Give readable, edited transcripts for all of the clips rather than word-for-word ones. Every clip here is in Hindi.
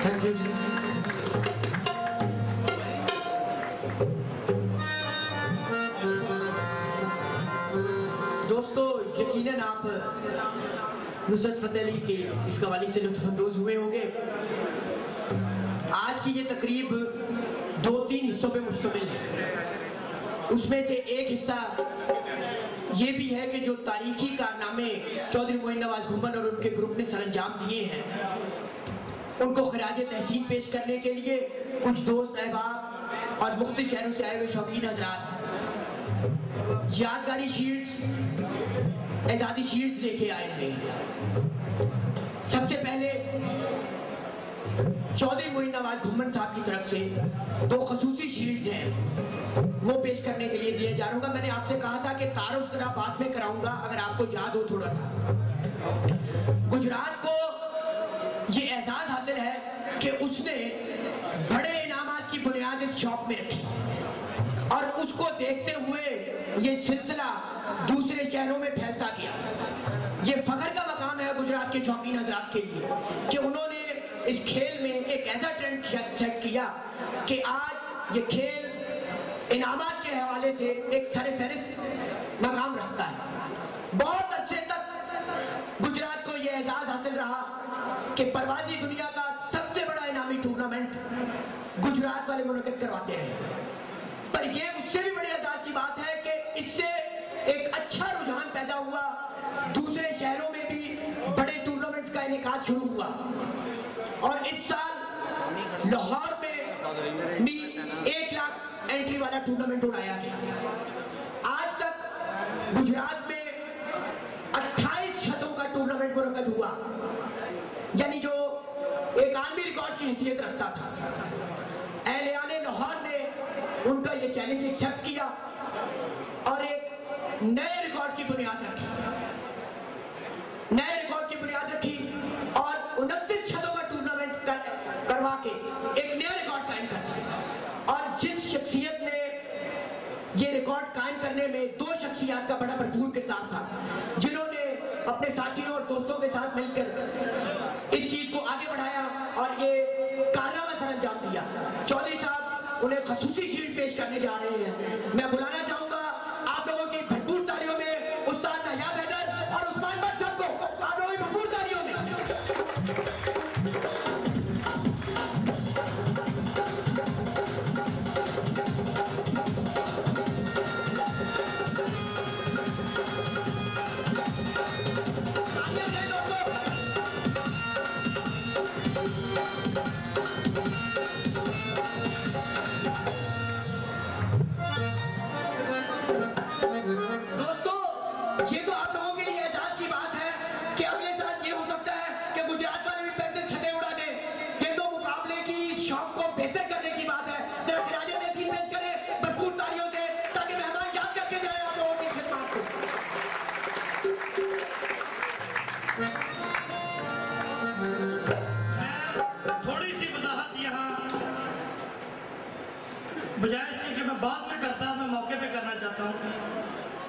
थैंक यू जी। दोस्तों, यकीनन आप नुसरत फतेह अली के इस कवाली से लुत्फअंदोज हुए होंगे। आज की ये तकरीब 2-3 हिस्सों पे मुश्तमिल है। उसमें से एक हिस्सा ये भी है कि जो तारीखी कारनामे चौधरी मोइन नवाज घुमन और उनके ग्रुप ने सरअंजाम दिए हैं, उनको खराज तहसीन पेश करने के लिए कुछ दोस्त अहबाब और मुख्तलिफ शहरों से आए हुए शौकीन हजरात यादगारी शील्ड्स, आज़ादी शील्ड्स लेके आए हैं। सबसे पहले चौधरी मोइन नवाज घुमन साहब की तरफ से 2 खसूसी शील्ड्स हैं, वो पेश करने के लिए दिए जा रहा हूँ। मैंने आपसे कहा था कि तारुफ जरा बाद में कराऊंगा, अगर आपको याद हो थोड़ा सा। गुजरात को ये एहसास हासिल है कि उसने बड़े इनामात की बुनियाद इस शौक में रखी और उसको देखते हुए ये सिलसिला दूसरे शहरों में फैलता गया। ये फख्र का मकाम है गुजरात के शौकीन हजरात के लिए कि उन्होंने इस खेल में एक ऐसा ट्रेंड सेट किया कि आज ये खेल इनामात के हवाले से एक सरफहरिस्त मकाम रखता है। बहुत अरसे तक गुजरात को यह एजाज हासिल रहा कि परवाजी दुनिया का सबसे बड़ा इनामी टूर्नामेंट गुजरात वाले मुनक़िद करवाते रहे, पर यह उससे भी बड़े एजाज की बात है कि इससे एक अच्छा रुझान पैदा हुआ। दूसरे शहरों में भी बड़े टूर्नामेंट्स का इनेकाद शुरू हुआ और इस साल लाहौर में भी 1 लाख एंट्री वाला टूर्नामेंट उड़ाया गया। आज तक गुजरात में 28 शतों का टूर्नामेंट मुनक़िद हुआ, यानी जो एक आलमी रिकॉर्ड की हैसियत रखता था। एहलियाने लाहौर ने उनका ये चैलेंज एक्सेप्ट किया और एक नए रिकॉर्ड की बुनियाद रखी, और 29 शतों का टूर्नामेंट करवा के एक नया रिकॉर्ड कायम कर दिया। और जिस शख्सियत ने ये रिकॉर्ड कायम करने में 2 शख्सियत का बड़ा भरपूर किरदार था, जिन्होंने अपने साथियों और दोस्तों के साथ मिलकर इस चीज को आगे बढ़ाया और ये कारनामा सरअंजाम दिया। चौधरी साहब उन्हें खसूसी शील्ड पेश करने जा रहे हैं। मैं बुलाना चाहूंगा आप लोगों की भरपूर तालियों में उस्ताद नायाब हैदर और उस्मान भट्ट साहब को, आप लोगों की भरपूर तालियों में।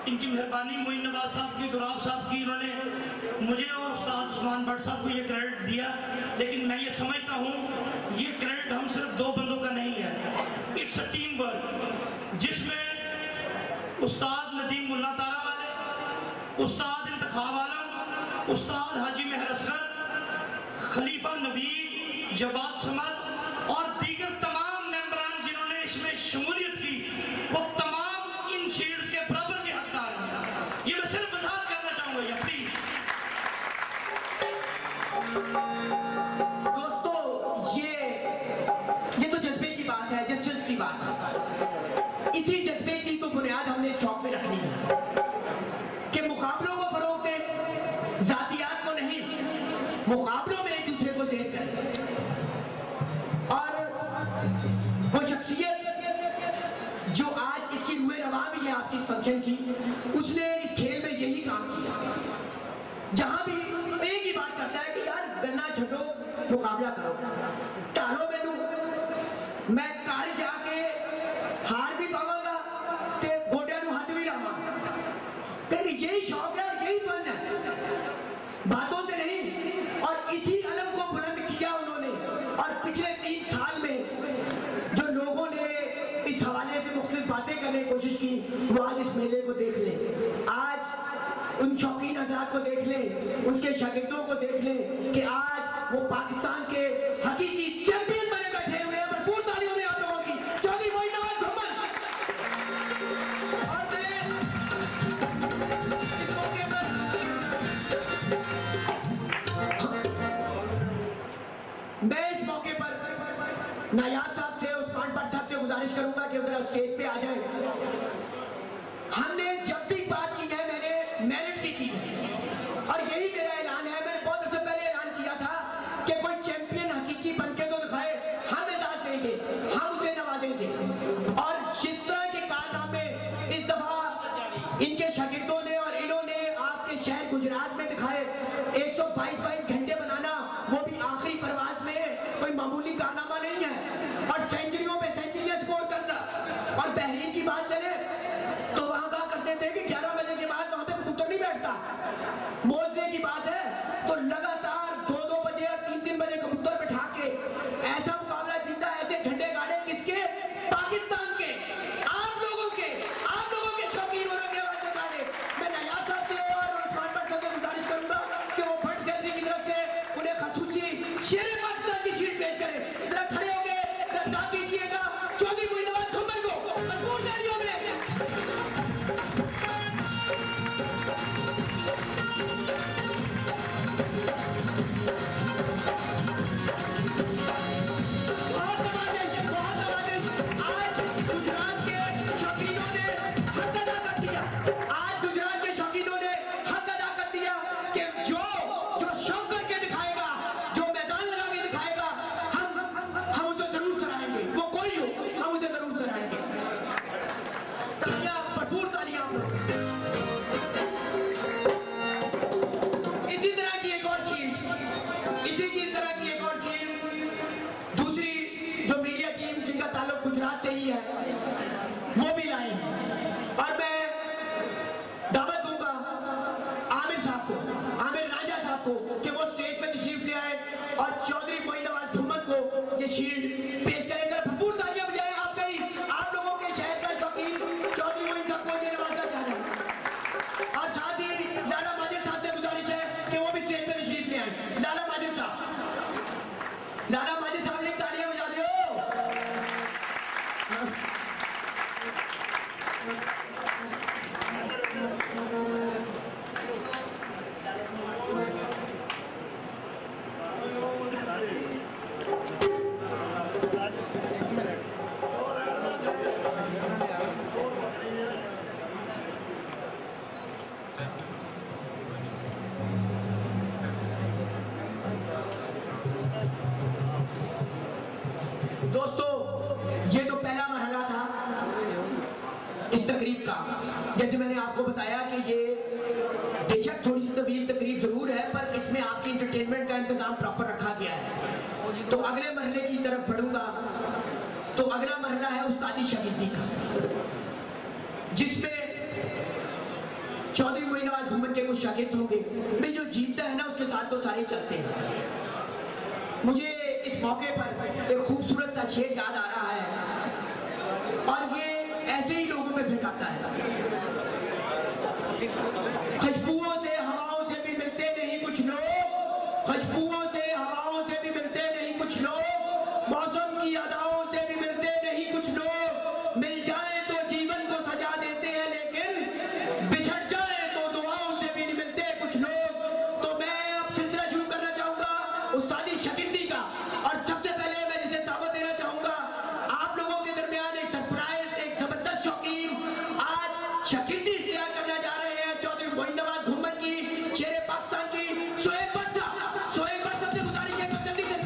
इनकी मेहरबानी मोइन नवाज साहब की, दुराब साहब की, इन्होंने मुझे और उस्ताद उस्मान भट्ट साहब को ये क्रेडिट दिया, लेकिन मैं ये समझता हूँ ये क्रेडिट हम सिर्फ 2 बंदों का नहीं है, इट्स अ टीम वर्क, जिसमें उस्ताद नदीम मुल्ला तारा वाले, उस्ताद इंतखाब आलम, उस्ताद हाजी मेहर असगर, खलीफा नबी, जवाद समद और दीगर तमाम मेंबरान जिन्होंने इसमें शमूलियत की, वो तमाम इन शील्ड्स के बराबर के हकदार हैं। ये मैं सिर्फ वजाहत करना चाहूंगा ये प्लीज। दोस्तों, ये तो जज्बे की बात है, जस्टिस की बात है। इसी जज्बे की तो बुनियाद हमने इस शौक में रखनी है कि मुकाबलों को फरोग दें, जातियात को नहीं, मुकाबलों में एक दूसरे को सेहत करें। और वो शख्सियत जो आज इसकी रूह रवा भी है आपकी इस फंक्शन की, उसने इस खेल में यही काम किया। जहां भी एक ही बात करता है कि यार गन्ना छो, मुकाबला करो, टालो मैनू, मैं घर जाके हार भी पावांगा ते गोड्या नू हाथ भी लावांगा। यही शौक है और यही फन है, बातों से नहीं। और इसी अलम को बुलंद किया उन्होंने और करने की कोशिश की वो आज इस मेले को देख लें, आज उन शौकीन हज़रात को देख लें, उनके शागिर्दों को देख लें कि आज वो पाकिस्तान के हकीकी चैंपियन बने बैठे हुए हैं। भरपूर तालियों में आप लोगों की चौधरी मोइन नवाज घुम्मन। और मैं इस मौके पर नायाब साहब से, उस्मान भट्ट साहब से गुजारिश करूंगा कि उधर स्टेज पे आ जाए। हमने जब भी बात की है मैंने मेरिट की है और यही मेरा ऐलान है। मैंने बहुत अर्से पहले ऐलान किया था कि कोई चैंपियन हकीकी बनके तो दिखाए, हम एजाज देंगे, हम उसे नवाजेंगे। और जिस तरह के कारनामे इस दफा इनके शागिर्दों ने और इन्होंने आपके शहर गुजरात में दिखाए, 122 घंटे बनाना, वो भी आखिरी परवाज में, कोई मामूली कारनामा नहीं है। और सेंचुरियों पे सेंचुरियां स्कोर करना। और बहरीन की बात चले तो वहां कहा करते थे कि 11 बजे के बाद वहां पे कबूतर नहीं बैठता। मोजे की बात है तो लगातार 2-2 बजे और 3-3 बजे कबूतर बैठा के ऐसा मुकाबला जीता, ऐसे झंडे गाड़े किसके? पाकिस्तान के, आप लोगों के शौकीन होने के बाद गाड़े। मैं नायाब साहब से और उस्मान भट्ट साहब से गुजारिश करूंगा कि वो भट्ट गैलरी की तरफ से उन्हें खसूसी शेर पाकिस्तान की शील्ड पेश करें। जरा खड़े होके दाद दीजिएगा चौधरी मोइन नवाज घुम्मन को भरपूर तालियों में। से ही है वो भी लाए। और मैं दावत दूंगा आमिर साहब को, आमिर राजा साहब को कि वो स्टेज पे तशरीफ ले आए और चौधरी मोइन नवाज घुम्मन को ये शील्ड पेश करें। भरपूर तालियां बजाएं आपका ही, आप लोगों के शहर का शौकीन चौधरी मोइन साहब को ये नवाजना चाह रहे हैं। और साथ ही लाला माजिद साहब से गुजारिश है कि वो भी स्टेज पे तशरीफ ले आए। लाला माजिद साहब, लाला माजिद साहब ने तालियां बजा दो। दोस्तों, ये तो पहला मरहला था इस तकरीब का। जैसे मैंने आपको बताया कि ये बेशक थोड़ी सी तवील तकरीब जरूर है, पर इसमें आपकी इंटरटेनमेंट का इंतजाम प्रॉपर रखा गया है। तो अगले मरहले की तरफ बढ़ूंगा। तो अगला मरहला है उस्तादी शागिर्दी का, जिसमें चौधरी मोइन नवाज घुम्मन के कुछ शागिर्द होंगे। भाई जो जीतता है ना उसके साथ तो सारे चलते हैं। मुझे इस मौके पर एक खूबसूरत सा शेर याद आ रहा है और ये ऐसे ही लोगों में फेंकाता है। खुशबुओं से हवाओं से भी मिलते नहीं कुछ लोग, खुशबुओं से हवाओं से भी मिलते नहीं कुछ लोग, मौसम की अदाओं से भी मिलते नहीं कुछ लोग। मिल जाए तो जीवन को सजा देते हैं, लेकिन बिछड़ जाए तो दुआओं से भी नहीं मिलते कुछ लोग। तो मैं अब सिलसिला शुरू करना चाहूंगा उस्तादी शागिर्दी का। और सबसे पहले मैं जिसे दावत देना चाहूंगा आप लोगों के दरमियान एक सरप्राइज, एक जबरदस्त शौकीन आज शागिर्दी इख्तियार करना जा रहे हैं चौधरी मोइन नवाज घुम्मन की, शेर पाकिस्तान की सोहेब भट्ट साहब। सोहेब भट्ट साहब से गुजारिश है कि जल्दी से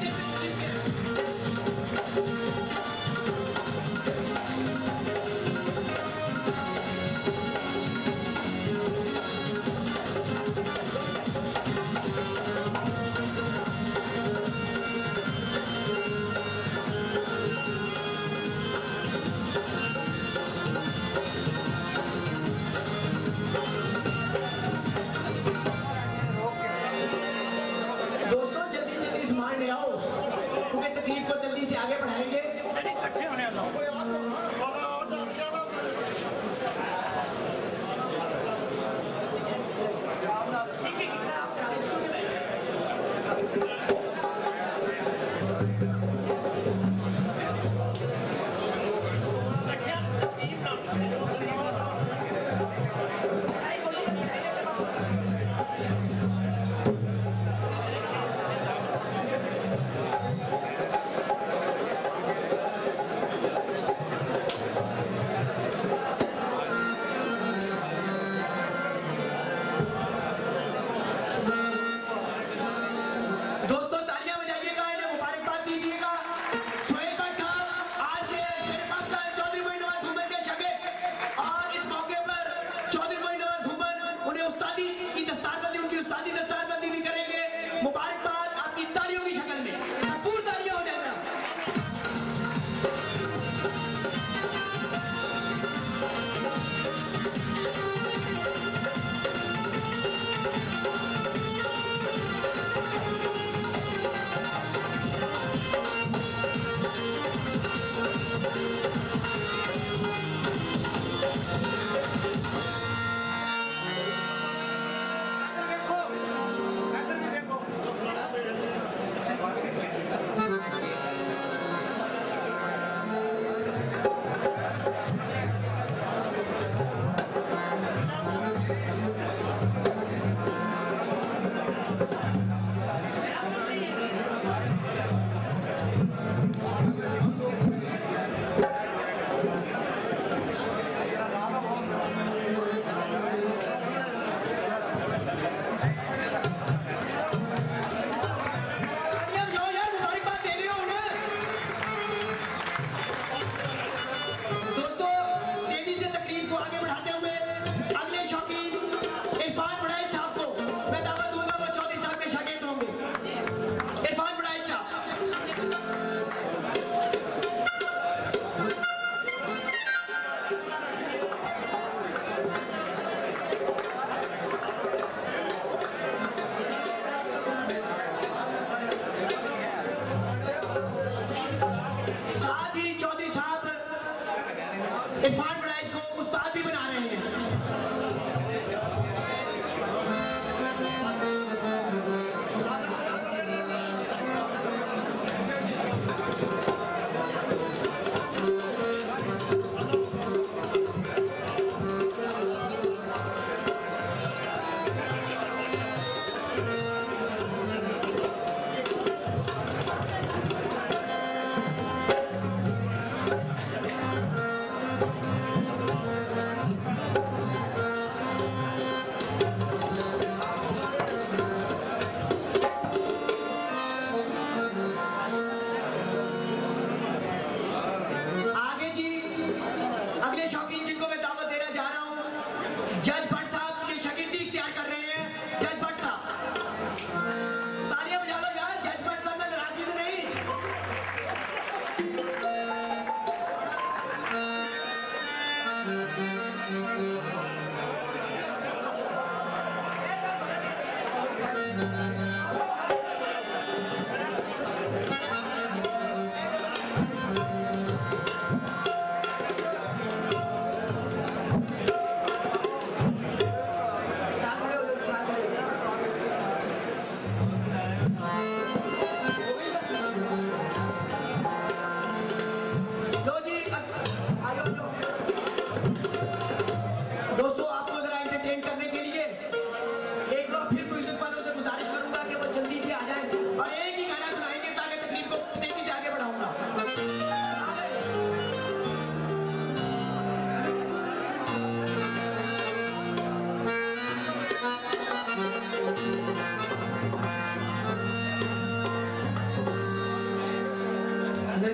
इरफान बड़ाइच को उस्ताद भी बना रहे हैं।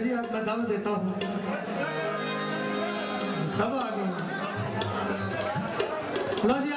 जी अब मैं दावत देता हूँ, सब आ गए। लो जी